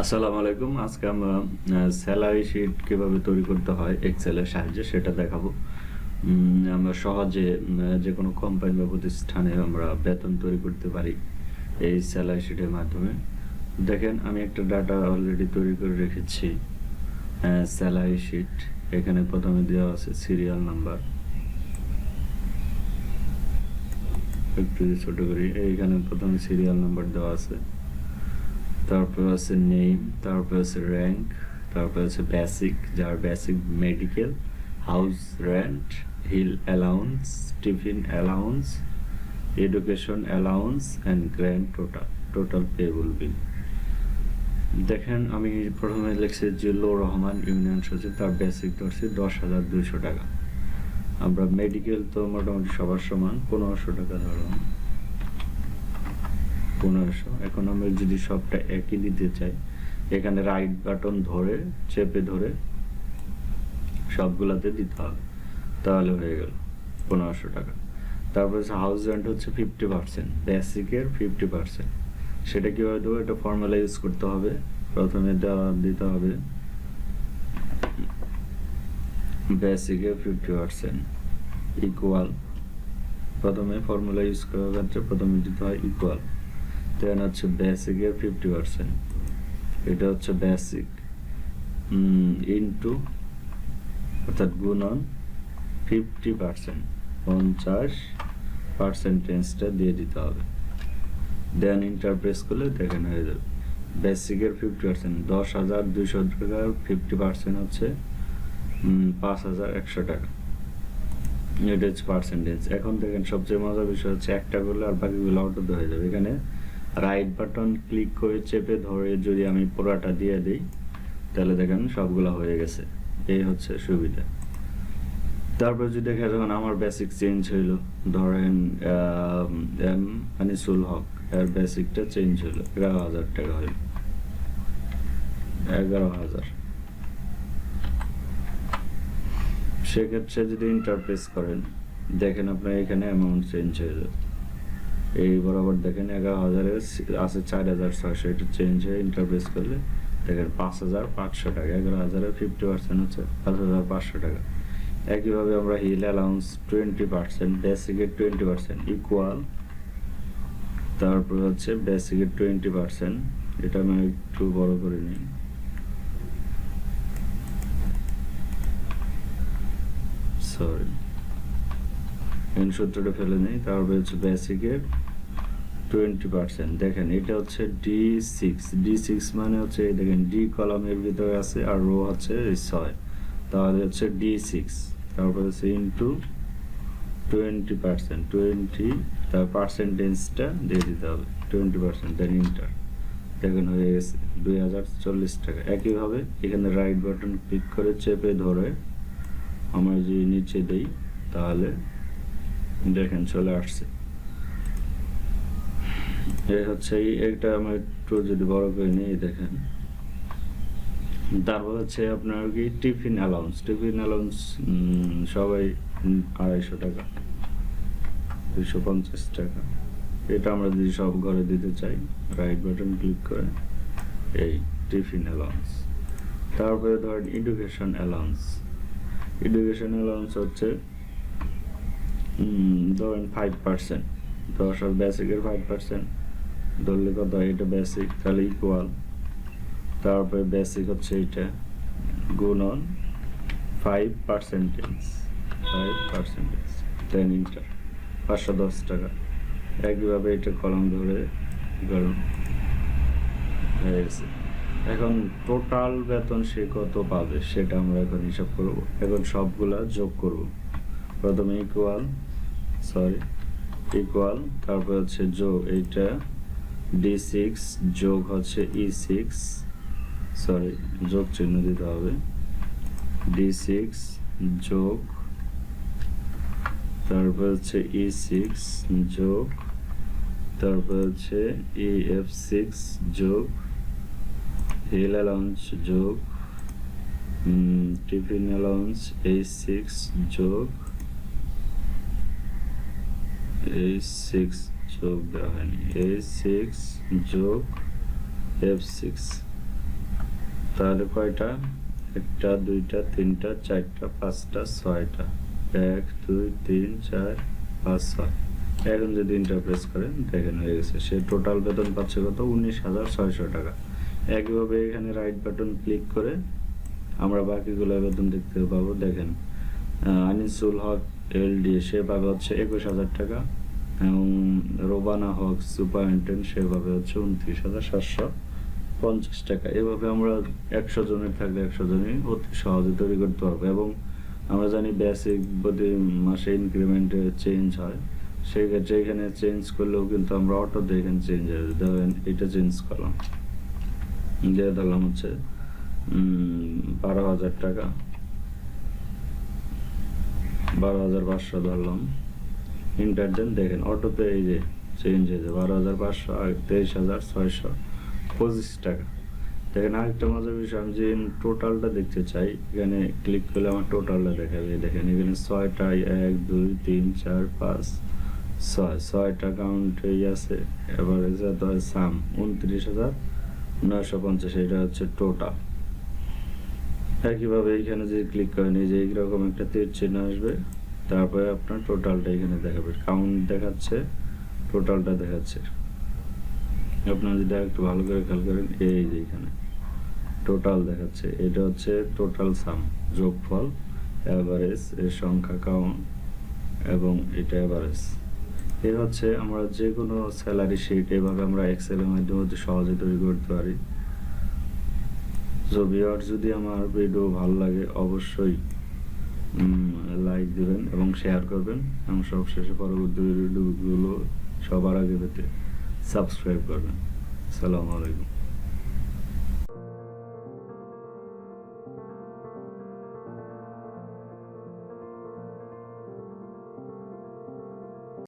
আসসালামু আলাইকুম। আজকে আমরা স্যালারি শিট কিভাবে তৈরি করতে হয় এক্সেলের সাহায্যে সেটা দেখাবো। আমরা সহজে যে কোনো কোম্পানি বা প্রতিষ্ঠানে আমরা বেতন তৈরি করতে পারি এই স্যালারি শিটের মাধ্যমে। দেখেন, আমি একটা ডাটা অলরেডি তৈরি করে রেখেছি। স্যালারি শিট এখানে প্রথমে দেওয়া আছে সিরিয়াল নাম্বার, একটু ছোট করি। এইখানে প্রথমে সিরিয়াল নাম্বার দেওয়া আছে, তারপর আছে নেম, তারপর আছে র্যাঙ্ক, তারপর আছে বেসিক, যার basic medical, house rent, hill allowance, tiffin allowance, education allowance and grand total payable bill. দেখেন, আমি প্রথমে লিখছি জিল্লুর রহমান ইউনিয়ন সচিব, তার বেসিক ধরছি 10,200 টাকা। আমরা মেডিকেল তো মোটামুটি সবার সমান 1500 টাকা ধরলাম, 1500। এখন আমরা যদি সবটা একই দিতে চাই, এখানে রাইট বাটন ধরে চেপে ধরে সবগুলাতে দিতে হবে, তাহলে হয়ে গেল 1500 টাকা। তারপর হাউস রেন্ট হচ্ছে 50%, বেসিকের 50%। সেটা কীভাবে দেবো, এটা ফর্মুলা ইউজ করতে হবে। প্রথমে দিতে হবে বেসিকের 50% ইকুয়াল, প্রথমে ফর্মুলা ইউজ করার ক্ষেত্রে প্রথমে দিতে হয় ইকুয়াল, দেন হচ্ছে বেসিকের 50%, এটা হচ্ছে বেসিক ইনটু অর্থাৎ গুণন 50%, 50%টা দিয়ে দিতে হবে। দেন ইন্টার প্রেস করলে দেখেন হয়ে যাবে বেসিকের 50%, 10,200 টাকার 50% হচ্ছে 5,100 টাকা। এটা হচ্ছে পার্সেন্টেজ। এখন দেখেন, সবচেয়ে মজার বিষয় হচ্ছে একটা করলে আর বাকিগুলো অটোতে হয়ে যাবে। এখানে রাইট বাটন ক্লিক করে চেপে ধরে যদি আমি পুরাটা দিয়ে দিই, তাহলে দেখেন সবগুলো হয়ে গেছে। এই হচ্ছে সুবিধা। তারপর যদি দেখেন, যখন আমার বেসিক চেঞ্জ হইলো, ধরেন এম আনিসুল হক, এর বেসিকটা চেঞ্জ হইলো, 11,000 টাকা হইল, 11,000। সেক্ষেত্রে যদি ইন্টারপ্রেস করেন, দেখেন আপনার এখানে অ্যামাউন্ট চেঞ্জ হয়ে যাবে। এই বরাবর দেখেন 11,000 আছে 4,600, এটা চেঞ্জ হয়ে ইন্টারপ্রেস করলে দেখেন 5,500 টাকা। 11,000-এর 50% হচ্ছে 5,500 টাকা। একইভাবে আমরা হিল অ্যালাউন্স 20%, বেসিকের 20% ইকুয়াল, তারপর হচ্ছে বেসিকের 20%, এটা আমি একটু বড় করে নিই, সরি সূত্রটা ফেলে নেই। তারপরে হচ্ছে বেসিকের 20%। দেখেন, এটা হচ্ছে D6 মানে হচ্ছে দেখেন ডি কলামের ভিতরে আছে আর রো হচ্ছে 6, তাহলে হচ্ছে D6। তারপরে হচ্ছে ইনটু 20%, 20, তার পার্সেন্টেজটা দিয়ে দিতে হবে 20%, দেন ইন্টার। দেখেন হয়ে গেছে 2,040 টাকা। একইভাবে এখানে রাইট বাটন ক্লিক করে চেপে ধরে আমরা যদি নিচে দেই, তাহলে দেখেন চলে আসছে। এই হচ্ছে এটা আমরা একটু যদি বড় করে নিই, দেখেন। তারপর হচ্ছে আপনার কি টিফিন অ্যালাউন্স সবাই 250 টাকা, 250 টাকা। এটা আমরা যদি সব ঘরে দিতে চাই, রাইট বাটন ক্লিক করে এই টিফিন অ্যালাউন্স। তারপরে ধরেন এডুকেশন অ্যালাউন্স হচ্ছে ধরেন 5%, 10 আর বেসিকের 5% ধরলে কত, এটা বেসিক, তাহলে ইকুয়াল, তারপরে বেসিক হচ্ছে এটা গুণন 5%, দেন ইন্টার, 510 টাকা। একইভাবে এটা কলম ধরে হয়ে গেছে। এখন টোটাল বেতন সে কত পাবে সেটা আমরা এখন হিসাব করব। এখন সবগুলা যোগ করব। প্রথমে ইকুয়াল, তারপর হচ্ছে যোগ, এইটা D6 যোগ হচ্ছে E6, যোগ চিহ্ন দিতে হবে, D6 যোগ, তারপর হচ্ছে E6 যোগ, তারপর হচ্ছে EF6 যোগ, হিল অ্যালাউন্স যোগ, টিফিন অ্যালাউন্স A6 যোগ, A6 যোগ দেওয়া হয়নি, A6 যোগ F6, তাহলে কয়টা? 1টা 2টা 3টা 4টা 5টা 6টা 1 2 3 4 5 6। এখন যদি এন্টার প্রেস করেন দেখেন হয়ে গেছে। সে টোটাল বেতন পাচ্ছে কত? 19,600 টাকা। একইভাবে এখানে রাইট বাটন ক্লিক করে আমরা বাকিগুলো বেতন দেখতে পাবো। দেখেন আনিসুল হক এলডি সে পাবে হচ্ছে 21,000 টাকা এবং রোবানা হক সুপারিনটেন্ডেন্ট সে পাবে হচ্ছে 29,750 টাকা। এভাবে আমরা 100 জনের থাকলে 100 জনই অতি সহজে তৈরি করতে পারবো। এবং আমরা জানি বেসিক প্রতি মাসে ইনক্রিমেন্টে চেঞ্জ হয়, সেই ক্ষেত্রে এখানে চেঞ্জ করলেও কিন্তু আমরা অটোতে এখানে চেঞ্জ হয়ে যাবে। ধরেন এটা চেঞ্জ করলাম, দিয়ে দিলাম হচ্ছে 12,000 টাকা, 12,500 ধরলাম, ইন্টার দেন। দেখেন অটোতে এই যে চেঞ্জ হয়ে যাবে 12,500 আর 23,625 টাকা। দেখেন আরেকটা মজার বিষয়, আমি যে টোটালটা দেখতে চাই এখানে ক্লিক করলে আমার টোটালটা দেখাবে। দেখেন এখানে 6টা 1 2 3 4 5 6টা কাউন্টে আছে। এভারেজ সাম 29,950, এটা হচ্ছে টোটাল। একইভাবে এখানে যদি ক্লিক করেন এই যে এইরকম একটা তীর চিহ্ন আসবে, তারপরে আপনার টোটালটা এখানে দেখাবে, কাউন্ট দেখাচ্ছে, টোটালটা দেখাচ্ছে। আপনারা যদি একটু ভালো করে খেয়াল করেন এই যে এখানে টোটাল দেখাচ্ছে, এটা হচ্ছে টোটাল সাম, যোগফল, অ্যাভারেজ এর সংখ্যা, কাউন্ট এবং এটা অ্যাভারেজ। এই হচ্ছে আমরা যে কোনো স্যালারি শিট এভাবে আমরা এক্সেলের মাধ্যমে সহজে তৈরি করতে পারি। সো ভিউয়ার্স, যদি আমার ভিডিও ভালো লাগে অবশ্যই লাইক দিবেন এবং শেয়ার করবেন এবং সবশেষে পরবর্তী ভিডিওগুলো সবার আগে পেতে সাবস্ক্রাইব করবেন। আসসালামু আলাইকুম।